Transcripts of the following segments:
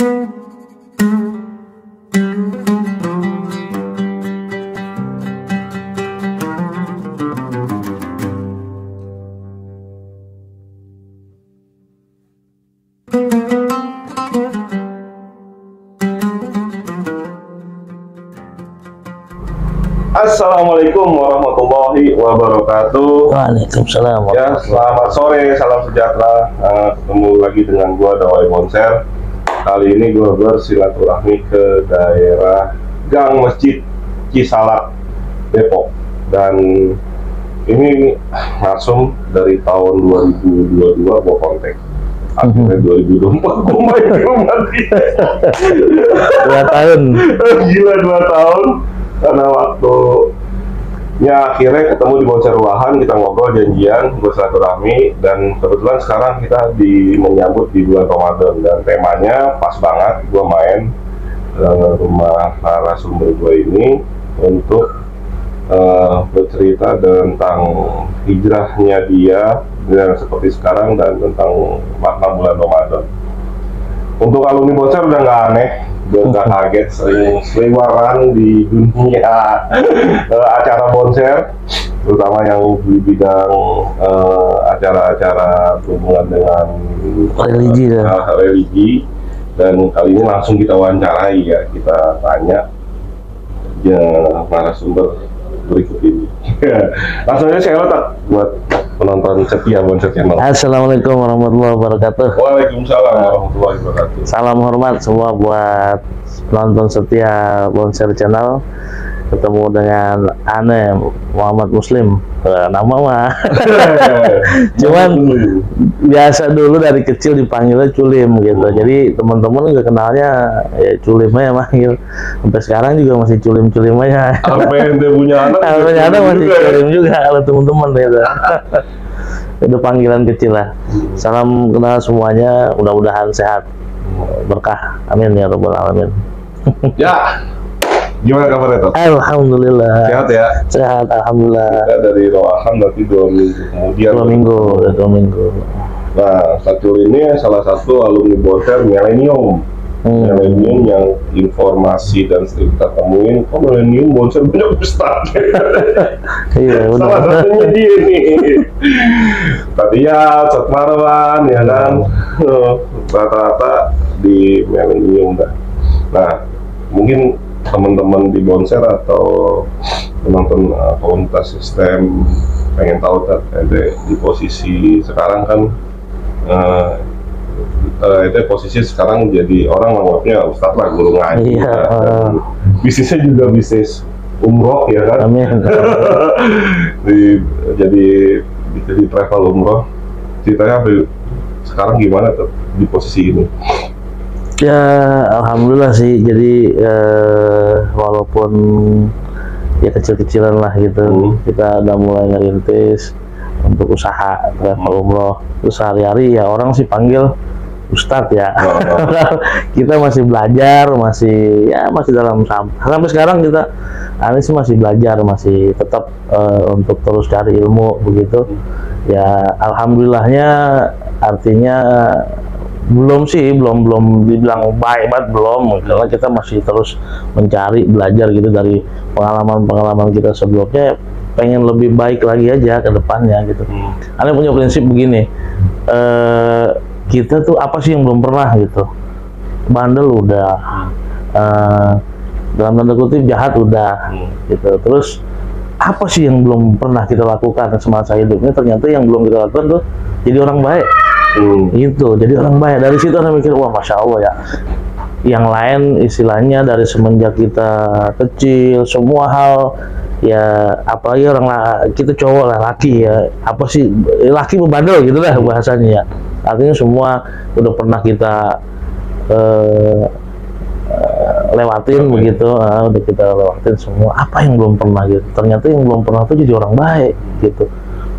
Assalamualaikum warahmatullahi wabarakatuh. Waalaikumsalam. Ya, selamat sore, salam sejahtera. Ketemu lagi dengan gua Dawai Bonser. Kali ini gua bersilaturahmi ke daerah Gang Masjid Cisalak, Depok. Dan ini langsung dari tahun 2022 gua kontak. Akhirnya 2024 gua main ke rumah dia. 2 tahun. Gila, 2 tahun. Karena waktunya akhirnya ketemu di Bonser Ruahan, kita ngobrol janjian, bersilaturahmi, dan kebetulan sekarang kita menyambut di bulan Ramadan, dan temanya pas banget. Gue main ke rumah narasumber gue ini untuk bercerita tentang hijrahnya dia dan seperti sekarang, dan tentang makna bulan Ramadan. Untuk alumni Bonser udah nggak aneh, udah nggak kaget, sering seliwaran di dunia acara Bonser, terutama yang di bidang acara-acara berhubungan dengan religi. Dan kali ini langsung kita wawancarai, ya, kita tanya narasumber berikut ini. Langsung aja saya letak buat penonton setia Bonser Channel. Assalamualaikum warahmatullahi wabarakatuh. Waalaikumsalam warahmatullahi wabarakatuh. Salam hormat semua buat penonton setia Bonser Channel. Ketemu dengan Ane Muhammad Muslim, nama mah. Cuman biasa dulu dari kecil dipanggilnya Culim gitu. Jadi teman-teman nggak kenalnya ya Culim aja manggil. Sampai sekarang juga masih Culim-Culim aja. Sampai ente punya anak masih Culim juga kalau teman-teman gitu. Itu panggilan kecil lah. Salam kenal semuanya, mudah-mudahan sehat, berkah, amin ya rabbal alamin. Ya, gimana kabarnya Tot? Alhamdulillah. Sehat ya? Sehat, alhamdulillah. Kita dari Roahan berarti 2 minggu kemudian. 2 minggu. Nah, Satul ini salah satu alumni Bonser Millennium. Millennium yang informasi dan sering kita temuin, kok Millennium Bonser banyak ustaz. Iya, udah. Salah satunya dia nih. Tadi ya, Ustaz Marwan, ya kan? Rata-rata di Millennium dah. Nah, mungkin teman-teman di Bonser atau penonton komunitas sistem pengen tahu di posisi sekarang kan, posisi sekarang jadi orang nganggapnya ustadz lah, guru ngaji. Iya, bisnisnya juga bisnis umroh, ya kan? Amin. jadi travel umroh. Ceritanya sekarang gimana tuh di posisi ini? Ya, alhamdulillah sih. Jadi walaupun ya kecil-kecilan lah gitu, kita udah mulai ngerintis untuk usaha travel umroh. Terus sehari-hari ya orang sih panggil Ustadz ya. Kita masih belajar, masih dalam sampai sekarang kita sih masih belajar, masih tetap untuk terus cari ilmu begitu. Ya alhamdulillahnya, artinya belum dibilang baik banget, belum, karena kita masih terus mencari, belajar gitu dari pengalaman kita sebelumnya, pengen lebih baik lagi aja ke depannya gitu. Anda punya prinsip begini, kita tuh apa sih yang belum pernah gitu. Bandel udah, dalam tanda kutip jahat udah gitu. Terus apa sih yang belum pernah kita lakukan semasa hidupnya? Ternyata yang belum kita lakukan tuh jadi orang baik. Gitu, jadi orang baik. Dari situ saya mikir, wah masya Allah ya. Yang lain istilahnya dari semenjak kita kecil, semua hal ya, apalagi kita cowok lah, laki ya, apa sih laki membandel gitu lah bahasanya ya. Artinya semua udah pernah kita lewatin begitu, udah kita lewatin semua. Apa yang belum pernah gitu? Ternyata yang belum pernah tuh jadi orang baik gitu.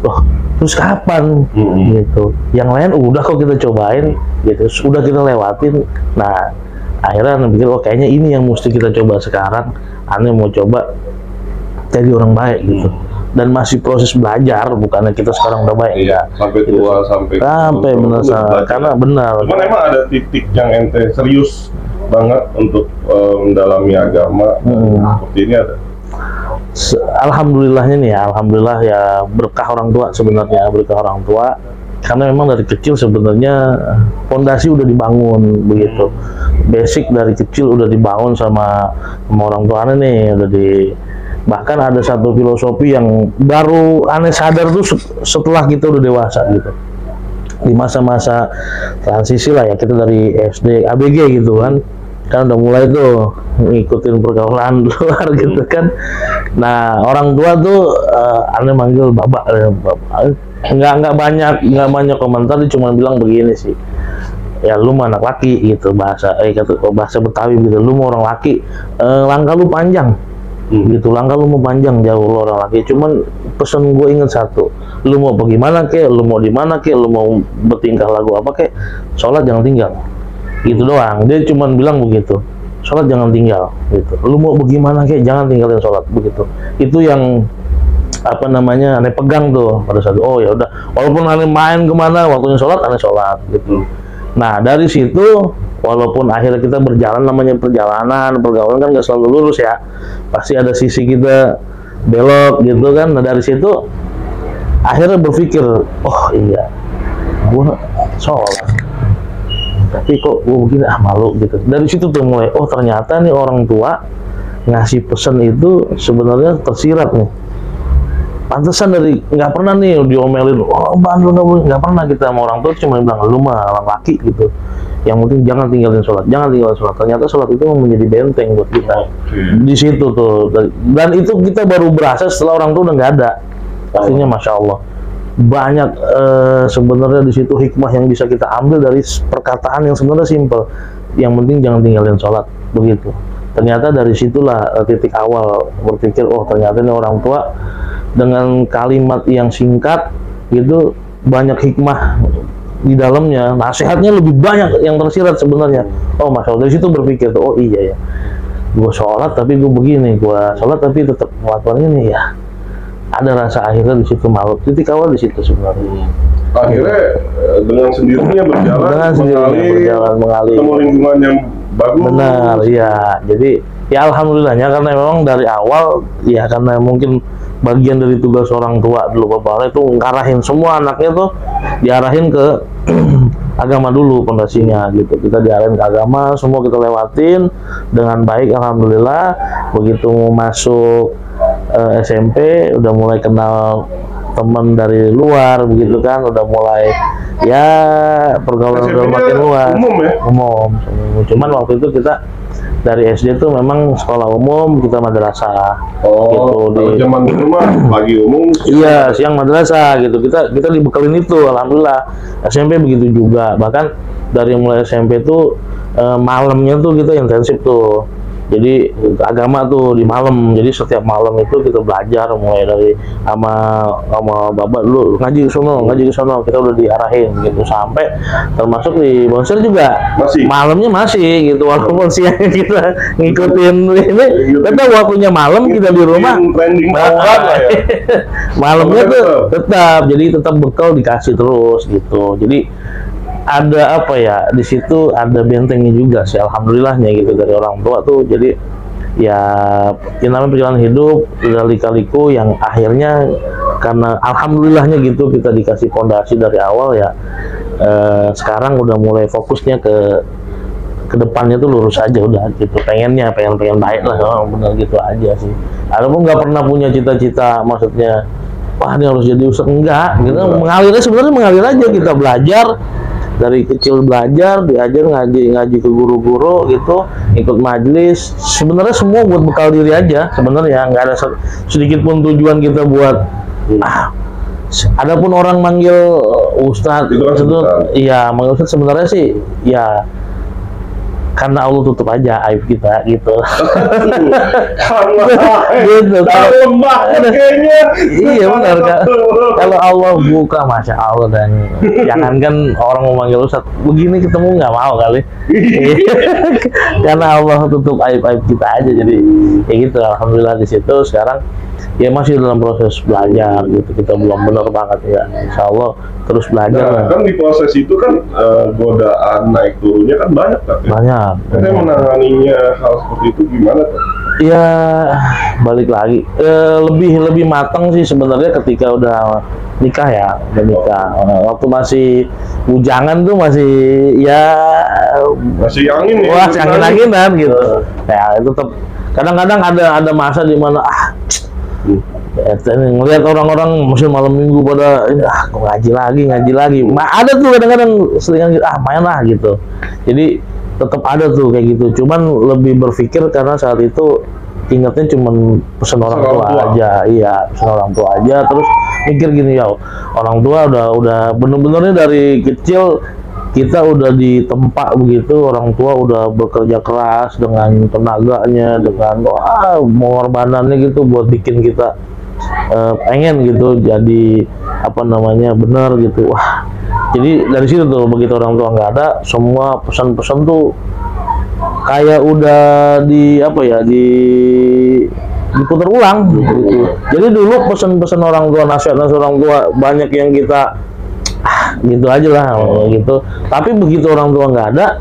Loh, terus kapan gitu? Yang lain udah kok kita cobain gitu, sudah kita lewatin. Nah, akhirnya Ane pikir, oh kayaknya ini yang mesti kita coba sekarang. Ane mau coba jadi orang baik gitu. dan masih proses belajar, bukannya kita sekarang udah baik. Iya, sampai tua, sampai benar, karena benar. Cuman emang ada titik yang ente serius banget untuk mendalami agama seperti ini ada. Alhamdulillahnya nih ya, alhamdulillah ya, berkah orang tua sebenarnya, berkah orang tua. Karena memang dari kecil sebenarnya fondasi udah dibangun begitu, basic dari kecil udah dibangun sama orang tua aneh nih, udah di, bahkan ada satu filosofi yang baru aneh sadar tuh setelah kita udah dewasa gitu, di masa-masa transisi lah ya, kita dari SD ABG gitu kan udah mulai tuh ngikutin pergaulan luar gitu kan. Nah orang tua tuh aneh manggil babak, nggak banyak komentar, dia cuma bilang begini sih, ya lu mah anak laki gitu, bahasa Betawi gitu, lu mau orang laki, langkah lu panjang gitu, langkah lu mau panjang jauh, lu orang laki. Cuman pesan gue inget satu, lu mau bagaimana kek, lu mau di mana kek, lu mau bertingkah lagu apa kek, sholat jangan tinggal, gitu doang. Dia cuma bilang begitu, sholat jangan tinggal gitu, lu mau bagaimana kek, jangan tinggalin sholat, begitu. Itu yang apa namanya aneh pegang tuh pada saat, oh ya udah, walaupun aneh main kemana, waktunya sholat aneh sholat gitu. Nah dari situ, walaupun akhirnya kita berjalan, namanya perjalanan pergaulan kan nggak selalu lurus ya, pasti ada sisi kita belok gitu kan. Nah dari situ akhirnya berpikir, oh iya gua sholat tapi kok gua begini, malu gitu. Dari situ tuh mulai, oh ternyata nih orang tua ngasih pesan itu sebenarnya tersirat nih. Pantesan dari nggak pernah nih diomelin, oh bandel nggak pernah kita sama orang tua, cuma bilang lu mah orang laki gitu, yang penting jangan tinggalin sholat, jangan tinggalin sholat. Ternyata sholat itu menjadi benteng buat kita. Di situ tuh, dan itu kita baru berasa setelah orang tua udah nggak ada. Artinya masya Allah banyak sebenarnya di situ hikmah yang bisa kita ambil dari perkataan yang sebenarnya simpel, yang penting jangan tinggalin sholat, begitu. Ternyata dari situlah titik awal berpikir, oh ternyata ini orang tua dengan kalimat yang singkat gitu banyak hikmah di dalamnya, nasihatnya lebih banyak yang tersirat sebenarnya. Oh masya Allah, dari situ berpikir tuh, oh iya ya, gue sholat tapi gue begini, gue sholat tapi tetap melakukan ini ya. Ada rasa akhirnya di situ, malu. Titik awal di situ sebenarnya. Akhirnya dengan sendirinya berjalan, mengalir ketemu lingkungan yang bagus. Benar, iya. Jadi ya alhamdulillahnya, karena memang dari awal ya, karena mungkin bagian dari tugas orang tua dulu, bapak itu ngarahin semua anaknya tuh diarahin ke agama dulu pondasinya gitu. Kita diarahin ke agama, semua kita lewatin dengan baik alhamdulillah. Begitu mau masuk SMP udah mulai kenal teman dari luar begitu kan, udah mulai ya pergaulan makin luas. Umum. Cuman waktu itu kita dari SD tuh memang sekolah umum, kita madrasah. Oh, gitu. Zaman dulu mah pagi umum. Iya, siang madrasah gitu. Kita dibekalin itu, alhamdulillah. SMP begitu juga. Bahkan dari mulai SMP tuh malamnya tuh kita intensif tuh. Jadi agama tuh di malam. Jadi setiap malam itu kita belajar, mulai dari sama bapak dulu ngaji ke sono, kita udah diarahin gitu, sampai termasuk di Bonser juga malamnya masih gitu, walaupun siangnya kita ngikutin ini, tetap waktunya malam kita di rumah. Malamnya tuh tetap, jadi tetap bekal dikasih terus gitu. Jadi ada apa ya, di situ ada bentengnya juga sih alhamdulillahnya gitu dari orang tua tuh. Jadi ya namanya perjalanan hidup lika-liku yang akhirnya karena alhamdulillahnya gitu kita dikasih fondasi dari awal ya. Sekarang udah mulai fokusnya ke depannya tuh lurus aja udah gitu, pengen baik lah, bener gitu aja sih. Walaupun nggak pernah punya cita-cita maksudnya wah ini harus jadi ustadz, enggak gitu. Mengalirnya sebenarnya mengalir aja, kita belajar dari kecil, belajar, diajar ngaji ke guru-guru gitu, ikut majelis. Sebenarnya semua buat bekal diri aja sebenarnya, nggak ada sedikit pun tujuan kita buat adapun orang manggil ustadz itu iya, manggil ustadz sebenarnya sih ya karena Allah tutup aja aib kita gitu. Gitu. Kayaknya. Iya benar kan. Kalau Allah buka, masya Allah, dan jangankan orang mau manggil ustadz begini ketemu nggak mau kali. Karena Allah tutup aib kita aja, jadi ya gitu. Alhamdulillah di situ sekarang ya masih dalam proses belajar gitu, kita belum benar banget ya, insya Allah terus belajar. Nah, kan di proses itu kan godaan naik turunnya kan banyak kan? Banyak. Kita menanganinya hal seperti itu gimana tuh? Ya balik lagi, lebih matang sih sebenarnya ketika udah nikah ya, udah nikah. Waktu masih bujangan tuh masih angin ya? Wah, angin-anginan gitu. Ya itu tetap kadang-kadang ada masa di mana ngelihat orang-orang masih malam minggu pada kok ngaji lagi. Ada tuh kadang-kadang seringan gitu, main lah gitu. Jadi tetap ada tuh kayak gitu. Cuman lebih berpikir karena saat itu ingatnya cuman pesan orang tua aja. Iya, pesan orang tua aja. Terus mikir gini, ya orang tua udah bener-benernya dari kecil kita udah ditempa begitu, orang tua udah bekerja keras dengan tenaganya, dengan pengorbanannya gitu buat bikin kita pengen gitu jadi benar gitu. Wah, jadi dari situ tuh begitu orang tua nggak ada, semua pesan-pesan tuh kayak udah diputar ulang gitu. Jadi dulu pesan-pesan orang tua, nasihat orang tua banyak yang kita gitu aja lah gitu. Tapi begitu orang tua nggak ada,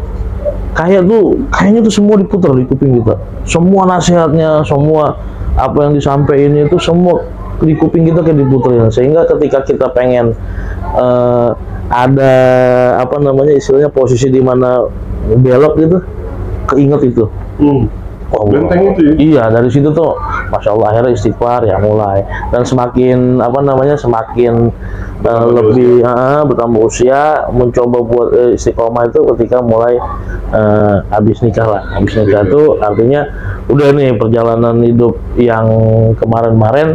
kayaknya tuh semua diputar di kuping kita. Semua nasihatnya, semua apa yang disampaikan itu semua di kuping kita kayak diputerin. Sehingga ketika kita pengen ada istilahnya posisi di mana belok gitu, keinget itu. Benteng itu ya? Iya, dari situ tuh Masya Allah akhirnya istighfar ya mulai, dan semakin semakin lebih bertambah usia, mencoba buat istiqomah itu ketika mulai habis nikah itu artinya udah nih perjalanan hidup yang kemarin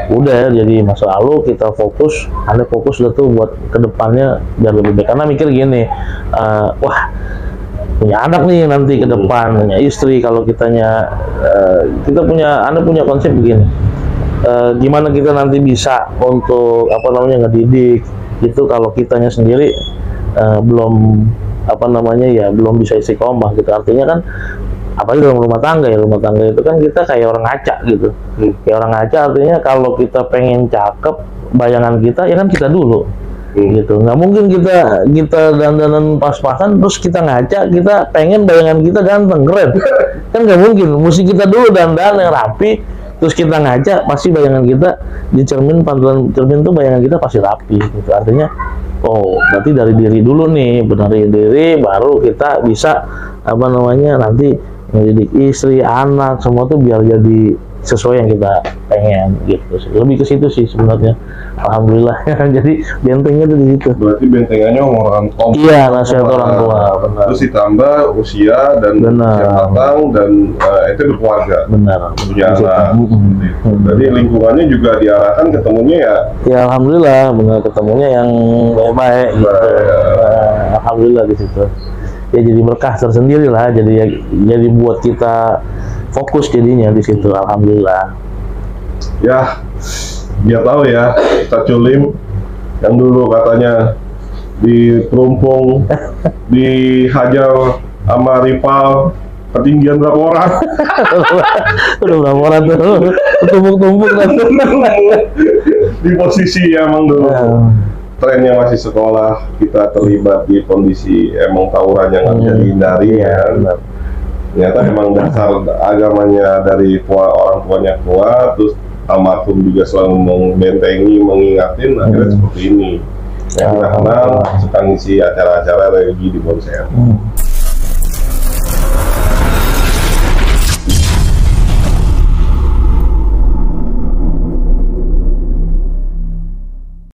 udah ya, jadi masa lalu kita fokus udah tuh buat kedepannya biar lebih baik, karena mikir gini, punya anak nih nanti ke depan, punya istri, kalau kita punya konsep begini, gimana kita nanti bisa untuk ngedidik itu kalau kitanya sendiri belum belum bisa istiqomah gitu. Artinya kan apalagi dalam rumah tangga itu kan kita kayak orang ngaca gitu. Kayak orang ngaca artinya kalau kita pengen cakep, bayangan kita ya kan kita dulu. Gitu, nggak mungkin kita dandanan pas-pasan terus kita ngaca, kita pengen bayangan kita ganteng keren kan nggak mungkin. Mesti kita dulu dandan yang rapi, terus kita ngaca, pasti bayangan kita di pantulan cermin tuh bayangan kita pasti rapi gitu. Artinya berarti dari diri dulu nih, benerin diri baru kita bisa nanti mendidik istri, anak, semua tuh biar jadi sesuai yang kita pengen gitu. Lebih ke situ sih sebenarnya. Alhamdulillah. Jadi bentengnya tuh di situ. Berarti bentengannya orang tua. Iya, nasihat orang tua, benar. Terus ditambah usia dan usia matang dan itu berkeluarga. Benar. Punya anak. Jadi lingkungannya juga diarahkan ketemunya ya. Ya alhamdulillah, benar ketemunya yang baik-baik gitu. Alhamdulillah di situ. Ya jadi berkah tersendiri lah. Jadi buat kita fokus jadinya di situ. Alhamdulillah. Ya, dia tahu ya, Ustadz Culim yang dulu katanya diperumpung, dihajar sama rival, ketinggian berapa orang? Udah berapa orang tuh? Tumpuk-tumpuk kan? Di posisi emang dulu. Trennya masih sekolah, kita terlibat di kondisi emang tawuran yang nggak bisa dihindari ya. Ternyata emang dasar agamanya dari orang tuanya kuat, terus almarhum juga selalu membentengi, mengingatin, akhirnya seperti ini. Yang kita kenal suka ngisi acara-acara religi di Bonser.